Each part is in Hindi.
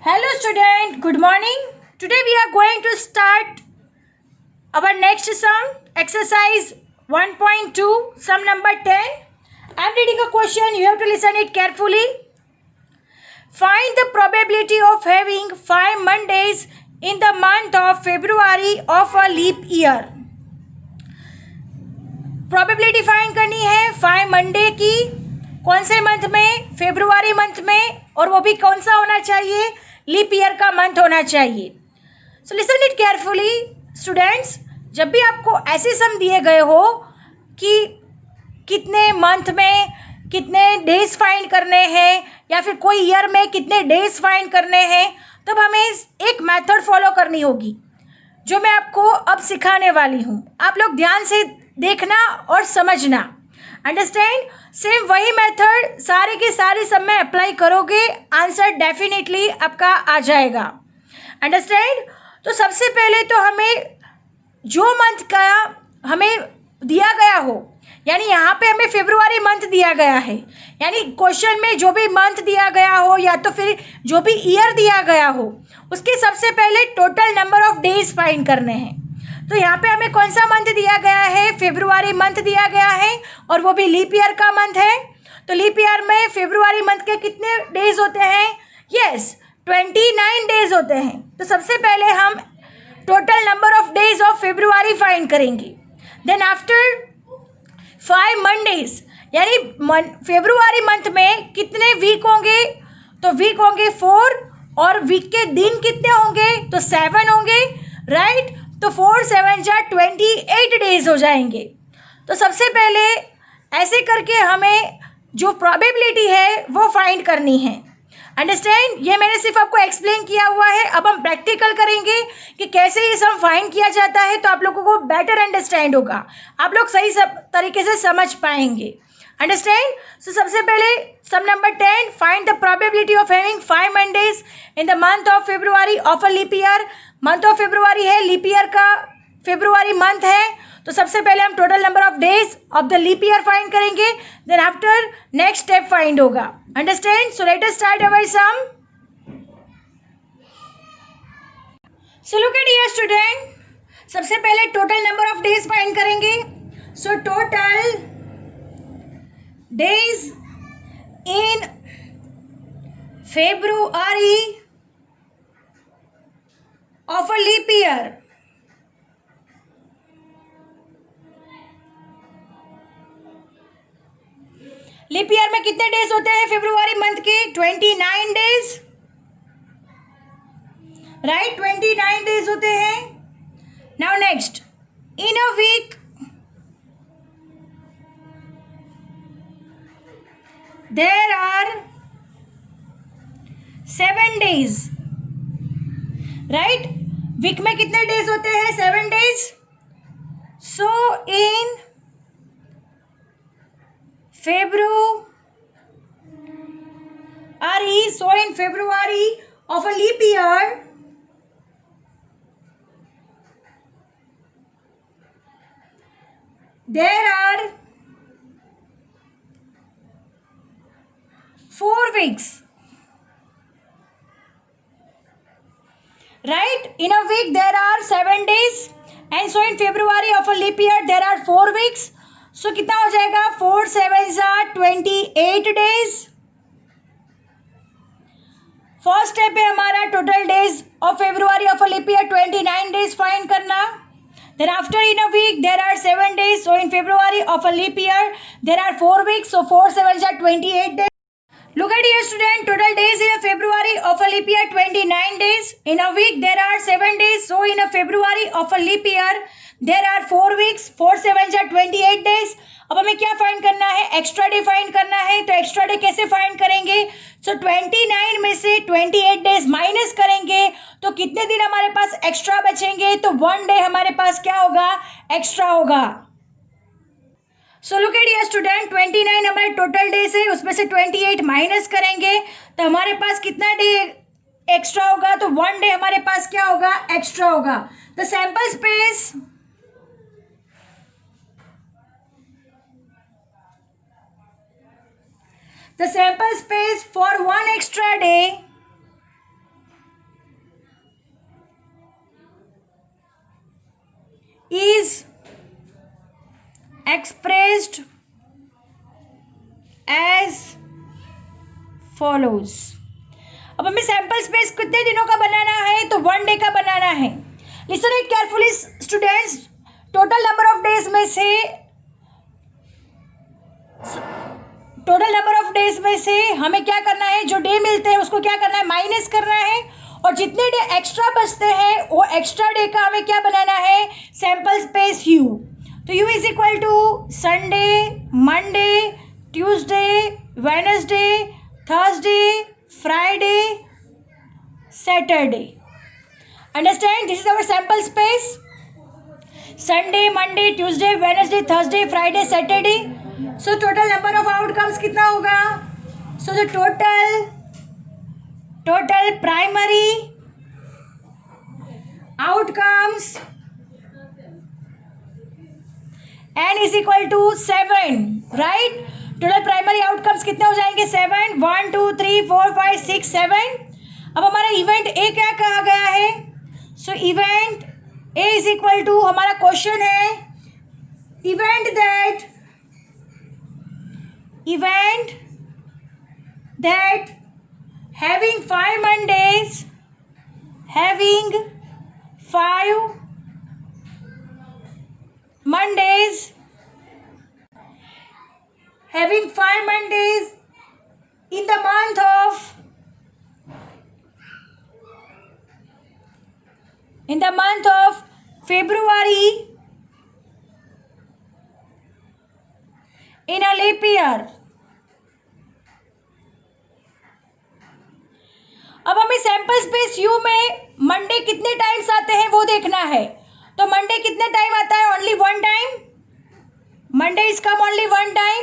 Hello student, good morning. Today we are going to start our next sum, exercise 1.2, sum number 10. I am reading a question, you have to listen it carefully. Find the probability of having 5 Mondays in the month of February of a leap year. Probability find करनी है 5 मंडे की, कौन से मंथ में, फेब्रुआरी मंथ में, और वो भी कौन सा होना चाहिए, लीप ईयर का मंथ होना चाहिए. So listen it carefully students. जब भी आपको ऐसे सम दिए गए हो कि कितने मंथ में कितने डेज फाइंड करने हैं या फिर कोई ईयर में कितने डेज फाइंड करने हैं, तब हमें एक मेथड फॉलो करनी होगी जो मैं आपको अब सिखाने वाली हूँ. आप लोग ध्यान से देखना और समझना. अंडरस्टैंड. सेम वही मेथड सारे के सारे सब में अप्लाई करोगे, आंसर डेफिनेटली आपका आ जाएगा. अंडरस्टैंड. तो सबसे पहले तो हमें जो मंथ का हमें दिया गया हो, यानी यहाँ पे हमें फेब्रुआरी मंथ दिया गया है, यानी क्वेश्चन में जो भी मंथ दिया गया हो या तो फिर जो भी ईयर दिया गया हो, उसके सबसे पहले total number of days find करने हैं. तो यहाँ पे हमें कौन सा मंथ दिया गया है, फेब्रुआरी मंथ दिया गया है, और वो भी लीप ईयर का मंथ है. तो लीप ईयर में फेब्रुआरी मंथ के कितने डेज होते हैं? यस, 29 डेज होते हैं. तो सबसे पहले हम total number of days of February find करेंगे. देन आफ्टर 5 मंडेज, यानी फेब्रुआरी मंथ में कितने वीक होंगे, तो वीक होंगे 4, और वीक के दिन कितने होंगे, तो 7 होंगे. राइट. तो 4 7 जा 28 डेज हो जाएंगे. तो सबसे पहले ऐसे करके हमें जो प्रोबेबिलिटी है वो फाइंड करनी है. अंडरस्टैंड. ये मैंने सिर्फ आपको एक्सप्लेन किया हुआ है. अब हम प्रैक्टिकल करेंगे कि कैसे ये सम फाइंड किया जाता है, तो आप लोगों को बेटर अंडरस्टैंड होगा, आप लोग सही सब तरीके से समझ पाएंगे. अंडरस्टैंड. सो सबसे पहले sum number 10, find the probability of having 5 Mondays in the month of February of a leap year. Month of February है, लीप ईयर का फेब्रुआरी मंथ है. तो सबसे पहले हम total number of days of the leap year find करेंगे. Then after next step find होगा. Understand. So let us start our sum. So look at here student. सबसे पहले total number of days find करेंगे. So total days in February of a leap year. Leap year में कितने डेज होते हैं फेब्रुआरी मंथ के? 29 डेज. राइट, 29 डेज होते हैं. Now next, in a week there are 7 days. Right. Week में कितने डेज होते हैं? 7 days. So in February, so in February of a leap year, there are 4 weeks. Right? In a week there are 7 days, and so in February of a leap year there are 4 weeks. सो कितना हो जाएगा? 4 7 जा 28 डेज. फर्स्ट स्टेप है हमारा total days of February of a leap year 29 days find करना. Then after in a week there are 7 days. So in February of a leap year there are 4 weeks. So 4 7 जा 28 days. Look at here student, total days in a February of a leap year 29 days. In a week there are 7 days. So in a February of a leap year there are 4 weeks. 4 7 जा 28 days. अब हमें क्या फाइंड करना है? एक्स्ट्रा डे फाइंड करना है. तो एक्स्ट्रा डे कैसे फाइंड करेंगे? सो 29 में से 28 डेज माइनस करेंगे तो कितने दिन हमारे पास एक्स्ट्रा बचेंगे? तो 1 डे हमारे पास क्या होगा? एक्स्ट्रा होगा. सो लुक एट हियर स्टूडेंट, 29 हमारे टोटल डेज है, उसमें से 28 माइनस करेंगे तो हमारे पास कितना डे एक्स्ट्रा होगा? तो 1 डे हमारे पास क्या होगा? एक्स्ट्रा होगा. The sample space for one extra day is expressed as follows. अब हमें सैंपल स्पेस कितने दिनों का बनाना है, तो 1 डे का बनाना है. Listen it carefully students. Total number of days में से हमें क्या करना है, जो डे मिलते हैं उसको क्या करना है, माइनस करना है. और जितने डे एक्स्ट्रा बचते हैं वो एक्स्ट्रा डे का हमें क्या बनाना है, सैंपल स्पेस यू. तो U is equal to Sunday, Monday, Tuesday, Wednesday, Thursday, Friday, Saturday. Understand, this is our sample space. Sunday, Monday, Tuesday, Wednesday, Thursday, Friday, Saturday. So total number of outcomes कितना होगा. So the total primary outcomes n is equal to 7, right. Total primary outcomes कितने हो जाएंगे, 7. 1 2 3 4 5 6 7. अब हमारा इवेंट ए क्या कहा गया है. So event A is equal to, हमारा क्वेश्चन है event that having 5 Mondays, having 5 Mondays in the month of February in a leap year. अब हमें सैंपल स्पेस यू में मंडे कितने टाइम्स आते हैं वो देखना है. तो मंडे कितने टाइम आता है, only 1 time. Monday is come only 1 time,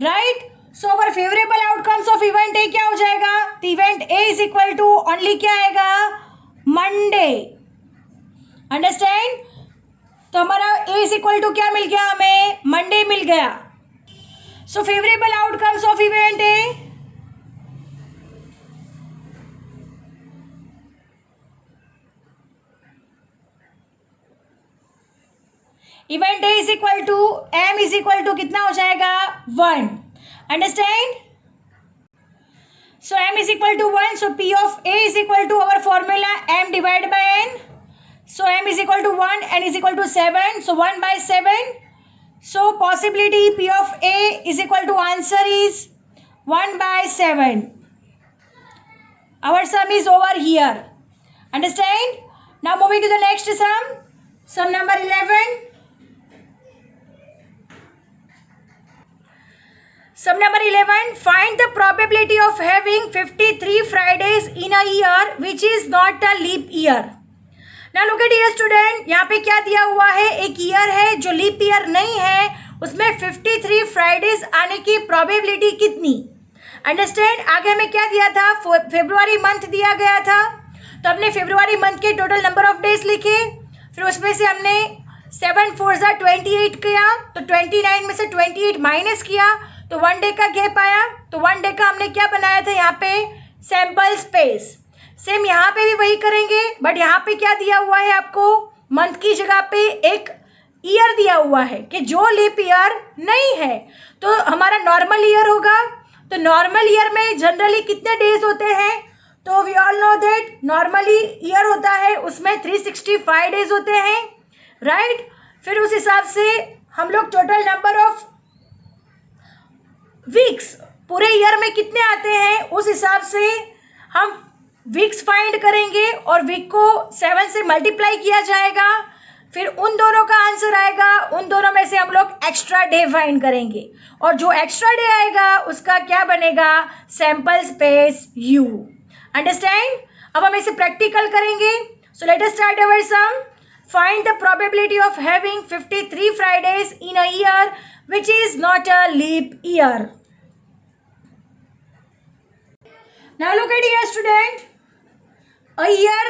right. So our favourable outcomes of event A क्या हो जाएगा, तो event A is equal to only क्या आएगा, मंडे. अंडरस्टैंड. तो हमारा ए इज इक्वल टू क्या मिल गया, हमें मंडे मिल गया. So favourable outcomes of event A, event A is equal to m is equal to कितना हो जाएगा, 1. Understand. So m is equal to 1. So p of A is equal to our formula m divide by n. So m is equal to 1, n is equal to 7. So 1 by 7. So possibility p of A is equal to answer is 1 by 7. Our sum is over here. Understand? Now moving to the next sum. Sum number 11. Sum number 11. Find the probability of having 53 Fridays in a year which is not a leap year. Now look at here student. यहाँ पे क्या दिया हुआ है, एक ईयर है जो लीप ईयर नहीं है, उसमें 53 फ्राइडेज आने की प्रोबेबिलिटी कितनी. अंडरस्टैंड. आगे हमें क्या दिया था, फेब्रुआरी मंथ दिया गया था. तो हमने फेब्रुआरी मंथ के टोटल नंबर ऑफ डेज लिखे, फिर उसमें से हमने 7 4 28 किया, तो 29 में से 28 माइनस किया, तो 1 डे का गैप आया. तो 1 डे का हमने क्या बनाया था यहाँ पे, सैंपल स्पेस. सेम यहाँ पे भी वही करेंगे, बट यहाँ पे क्या दिया हुआ है आपको, मंथ की जगह पे एक ईयर दिया हुआ है कि जो लीप ईयर नहीं है. तो हमारा नॉर्मल ईयर होगा. तो नॉर्मल ईयर में जनरली कितने डेज होते हैं, तो we all know that normally year होता है उसमें 365 डेज होते हैं, राइट. फिर उस हिसाब से हम लोग टोटल नंबर ऑफ वीक्स पूरे ईयर में कितने आते हैं उस हिसाब से हम वीक्स फाइंड करेंगे और वीक को 7 से मल्टीप्लाई किया जाएगा. फिर उन दोनों का आंसर आएगा, उन दोनों में से हम लोग एक्स्ट्रा डे फाइंड करेंगे और जो एक्स्ट्रा डे आएगा उसका क्या बनेगा, सैंपल स्पेस यू. अंडरस्टैंड. अब हम इसे प्रैक्टिकल करेंगे. So let us start our sum. Find the probability of having 53 Fridays in a year which is not a leap year. Now look at here student. A year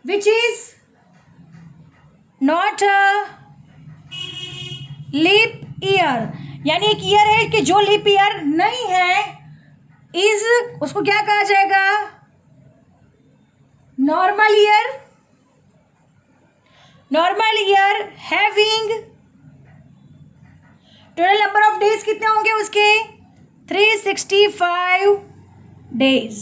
which is not a leap year, यानी एक ईयर है कि जो लीप ईयर नहीं है, इज उसको क्या कहा जाएगा, normal year having total number of days कितने होंगे उसके 365 days.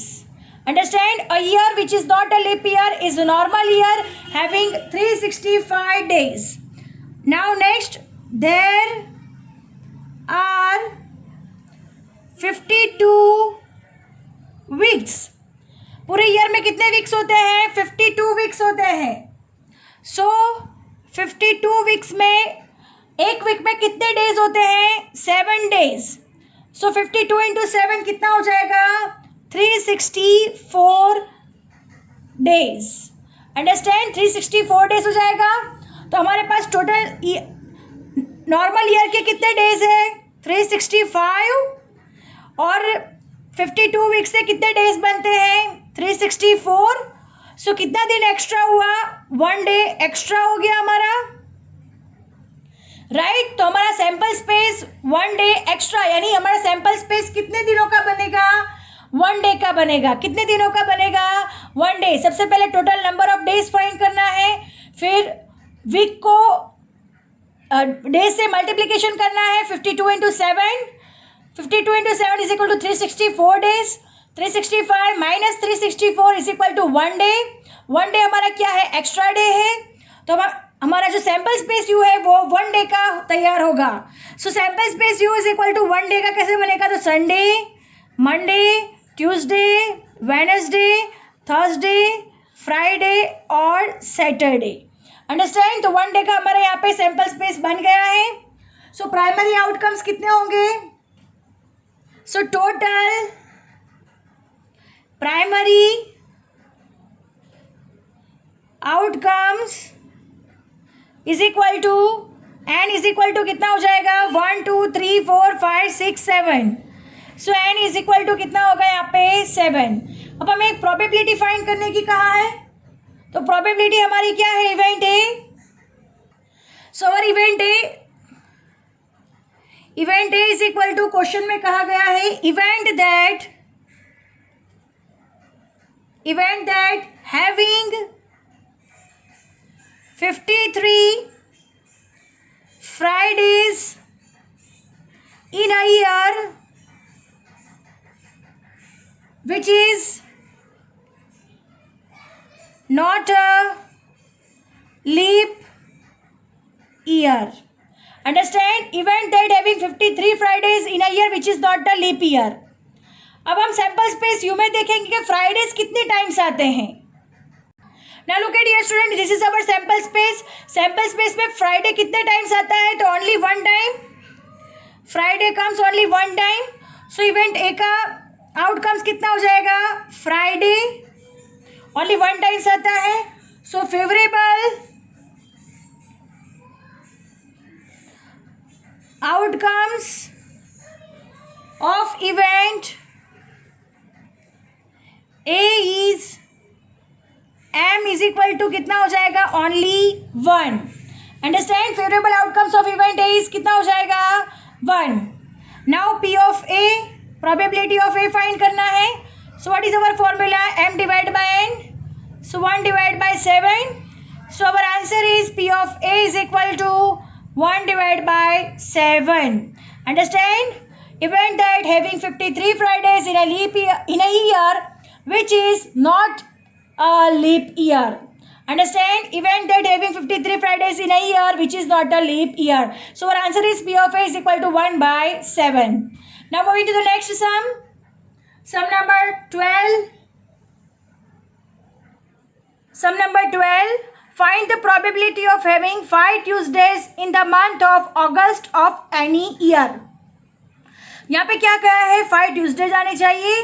Understand? A year which is not a leap year is a normal year having 365 days. Now next, there are 52 weeks. पूरे ईयर में कितने वीक्स होते हैं? 52 वीक्स होते हैं. सो 52 वीक्स में एक वीक में कितने डेज होते हैं? 7 डेज. सो 52 इंटू 7 कितना हो जाएगा? 364 डेज. अंडरस्टैंड? 364 डेज हो जाएगा. तो हमारे पास टोटल नॉर्मल ईयर के कितने डेज है? 365 और 52 वीक से कितने डेज बनते हैं? 364. सो कितना दिन एक्स्ट्रा हुआ? 1 डे एक्स्ट्रा हो गया हमारा, राइट. तो हमारा सैंपल स्पेस 1 डे एक्स्ट्रा, यानी हमारा सैंपल स्पेस कितने दिनों का बनेगा? 1 डे का बनेगा. कितने दिनों का बनेगा? 1 डे. सबसे पहले total number of days find करना है, फिर वीक को डेज से मल्टीप्लिकेशन करना है. 52 into 7 is equal to 364 days. 365 minus 364 is equal to 1 day. 1 day हमारा क्या है? एक्स्ट्रा डे है. तो हमारा जो सैंपल स्पेस यू है वो 1 डे का तैयार होगा. So sample space u is equal to 1 day का कैसे बनेगा? तो Sunday, Monday, Tuesday, Wednesday, Thursday, Friday और सैटरडे. अंडरस्टैंड? तो 1 डे का हमारा यहाँ पे सैंपल स्पेस बन गया है. सो प्राइमरी आउटकम्स कितने होंगे? So total primary outcomes is equal to n is equal to कितना हो जाएगा? 1 2 3 4 5 6 7. So n is equal to कितना होगा यहाँ पे? 7. अब हमें एक प्रोबेबिलिटी फाइंड करने की कहा है. तो प्रोबेबिलिटी हमारी क्या है? Event A. So our event A is equal to, question में कहा गया है event that having 53 Fridays in a year which is not a leap year. Understand? Event that having 53 Fridays in a year which is not a leap year. अब हम सैंपल स्पेस यू में देखेंगे कि फ्राइडेज कितने टाइम्स आते हैं. Now look at here student, this is our sample space. Sample space में फ्राइडे कितने टाइम्स आता है? तो only 1 time. Friday comes only 1 time. सो इवेंट ए का आउटकम्स कितना हो जाएगा? फ्राइडे only 1 टाइम्स आता है. So favourable outcomes of event A is m is equal to कितना हो जाएगा? Only 1. Understand? Favourable outcomes of event A is कितना हो जाएगा? 1. Now p of A, probability of A find करना है. So what is our formula? m divide by n. So 1 divide by 7. So our answer is p of A is equal to 1 divide by 7. Understand? Event that having 53 Fridays in a year which is not a leap year. Understand? Event that having 53 Fridays in a year which is not a leap year. So our answer is P of A is equal to 1 by 7. Now moving to the next sum. Sum number 12. Sum number 12. Find the probability of having 5 Tuesdays in the month of August of any year. यहाँ पे क्या कहा है? 5 Tuesdays आने चाहिए.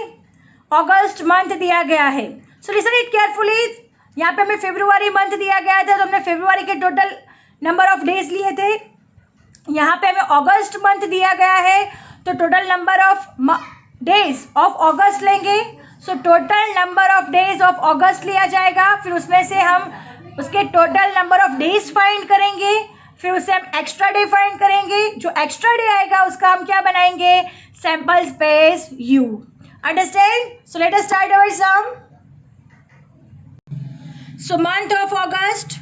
अगस्त मंथ दिया गया है. So listen it carefully. यहाँ पे हमें फेब्रुआरी मंथ दिया गया था, तो हमने फेब्रुआरी के टोटल नंबर ऑफ डेज लिए थे. यहाँ पे हमें अगस्त मंथ दिया गया है, तो total number of days of August लेंगे. So total number of days of August लिया जाएगा. फिर उसमें से हम उसके total number of days find करेंगे. फिर उससे हम एक्स्ट्रा डे फाइंड करेंगे. जो एक्स्ट्रा डे आएगा उसका हम क्या बनाएंगे? Sample space you. Understand? So let us start our sum. So month of August,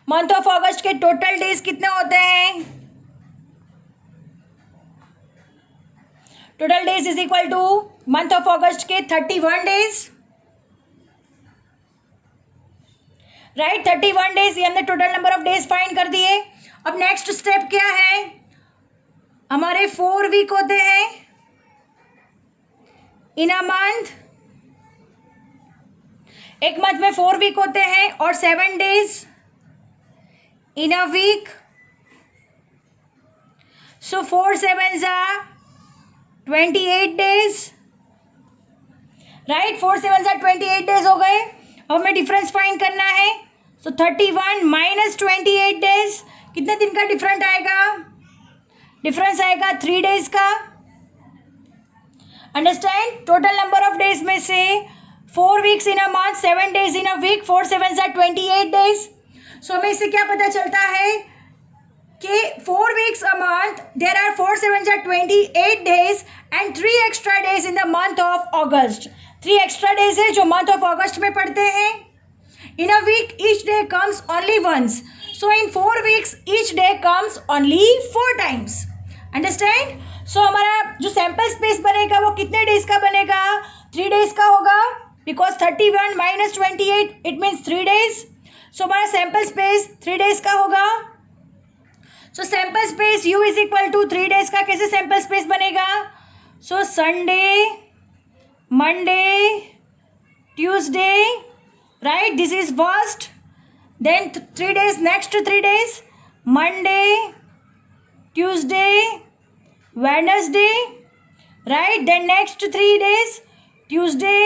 month of अगस्त के टोटल डेज कितने होते हैं? Total days is equal two month of अगस्त के 31 डेज, राइट। 31 डेज, ये हमने total number of days find कर दिए। अब नेक्स्ट स्टेप क्या है? हमारे 4 वीक होते हैं इन अ मंथ, एक मंथ में 4 वीक होते हैं, और 7 days in a week. So 4 7s are 28 days, right. 4 7s are 28 days हो गए। अब हमें डिफरेंस फाइंड करना है। सो 31 माइनस 28 डेज, कितने दिन का डिफरेंट आएगा? डिफरेंस आएगा 3 डेज का। Understand? Total number of days में से 4 weeks in a month, 7 days in a week, 4 7s are 28 days. So हमें इससे क्या पता चलता है कि 4 weeks a month, there are 4 7s are 28 days and 3 extra days in the month of August. 3 extra days है जो मंथ ऑफ अगस्त में पड़ते हैं। In a week each day comes only once, so in 4 weeks each day comes only 4 times. Understand? So हमारा जो सैंपल स्पेस बनेगा वो कितने डेज का बनेगा? 3 डेज का होगा, बिकॉज 31 माइनस 28 इट मीन्स 3 डेज। सो हमारा सैंपल स्पेस 3 डेज का होगा। So sample space u is equal to 3 days का कैसे सैंपल स्पेस बनेगा? So Sunday, Monday, Tuesday, right, this is first, then 3 days, next 3 days, Monday, Tuesday, Wednesday, right, then next 3 days, Tuesday,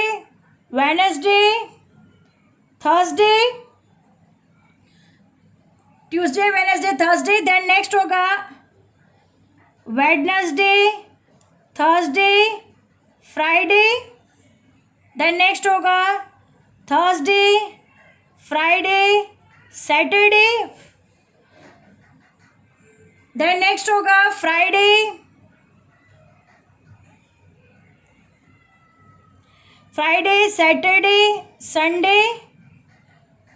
Wednesday, Thursday, Tuesday, Wednesday, Thursday, then next होगा Wednesday, Thursday, Friday, then next होगा Thursday, Friday, Saturday, then next होगा Friday, Saturday, Sunday,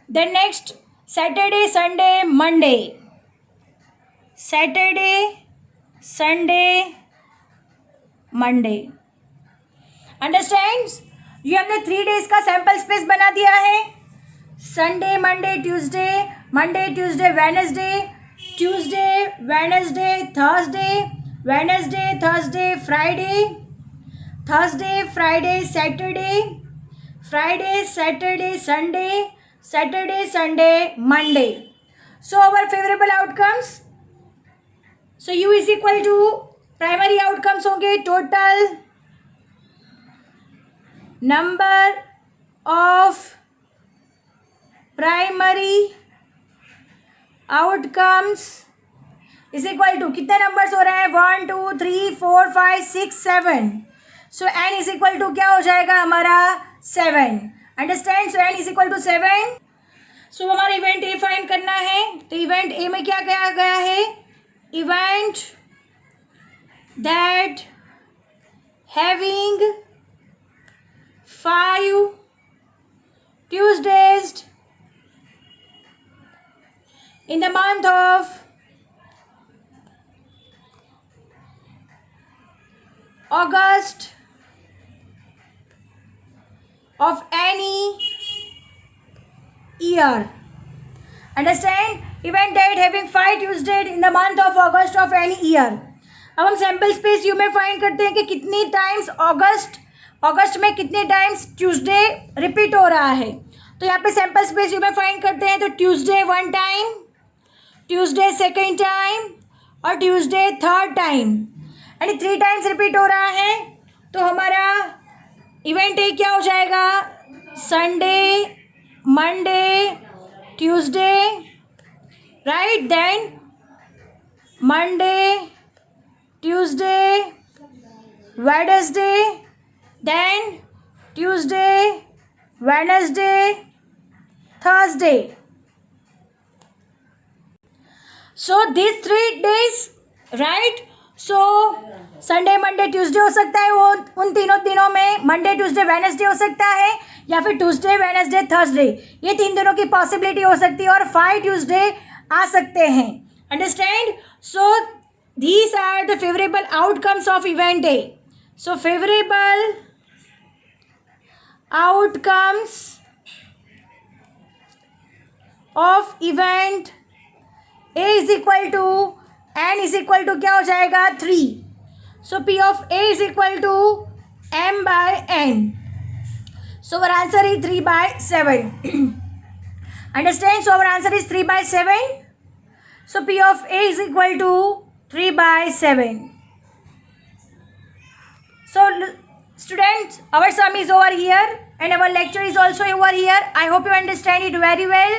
then next Saturday, Sunday, Monday, Saturday, Sunday, Monday. Understand? ये हमने 3 डेज का सैंपल स्पेस बना दिया है। Sunday, Monday, Tuesday, Monday, Tuesday, Wednesday, Tuesday, Wednesday, Thursday, Wednesday, Thursday, Friday, Thursday, Friday, Saturday, Friday, Saturday, Sunday, Saturday, Sunday, Monday. So our favourable outcomes, so u is equal to primary outcomes होंगे total number of primary outcomes is equal to कितने नंबर्स हो रहे हैं? 1 2 3 4 5 6 7। So n is equal to क्या हो जाएगा हमारा? 7। Understand? So n is equal to 7। So हमारा इवेंट ए फाइंड करना है। तो इवेंट ए में क्या कहा गया है? Event that having 5 Tuesdays in the month of August of any year. Understand? Event date having 5 Tuesdays in the month of August of any year. अब हम सैम्पल स्पेस यू में फाइंड करते हैं कि कितनी टाइम्स अगस्त में कितने टाइम्स ट्यूसडे रिपीट हो रहा है। तो यहाँ पे सैम्पल स्पेस यू में फाइंड करते हैं। तो Tuesday 1 time, Tuesday 2nd time और ट्यूसडे 3rd टाइम, यानी 3 टाइम्स रिपीट हो रहा है। तो हमारा इवेंट ए क्या हो जाएगा? Sunday, Monday, Tuesday, right, then Monday, Tuesday, Wednesday, then Tuesday, Wednesday, Thursday. So these 3 days, right? So Sunday Monday Tuesday हो सकता है, वो उन तीनों दिनों में मंडे ट्यूसडे वेडनेसडे हो सकता है, या फिर ट्यूसडे वेडनेसडे थर्सडे, ये 3 दिनों की पॉसिबिलिटी हो सकती है, और 5 ट्यूसडे आ सकते हैं। Understand? So these are the favorable outcomes of event A. So favorable outcomes of event A is equal to n is equal to क्या हो जाएगा 3. So P of A is equal to m by n. So our answer is 3 by 7. Understand? So our answer is 3 by 7. So P of A is equal to 3 by 7. So students, our sum is over here and our lecture is also over here. I hope you understand it very well.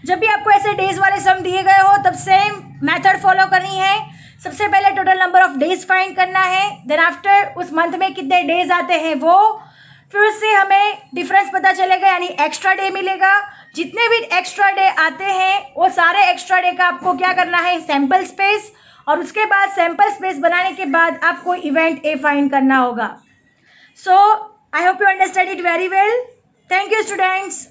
जब भी आपको ऐसे डेज वाले सम दिए गए हो तब सेम मेथड फॉलो करनी है। सबसे पहले total number of days find करना है, देन आफ्टर उस मंथ में कितने डेज आते हैं वो, फिर उससे हमें डिफरेंस पता चलेगा, यानी एक्स्ट्रा डे मिलेगा। जितने भी एक्स्ट्रा डे आते हैं वो सारे एक्स्ट्रा डे का आपको क्या करना है, सैम्पल स्पेस, और उसके बाद सैम्पल स्पेस बनाने के बाद आपको इवेंट ए फाइंड करना होगा। So I hope you understand it very well. Thank you students.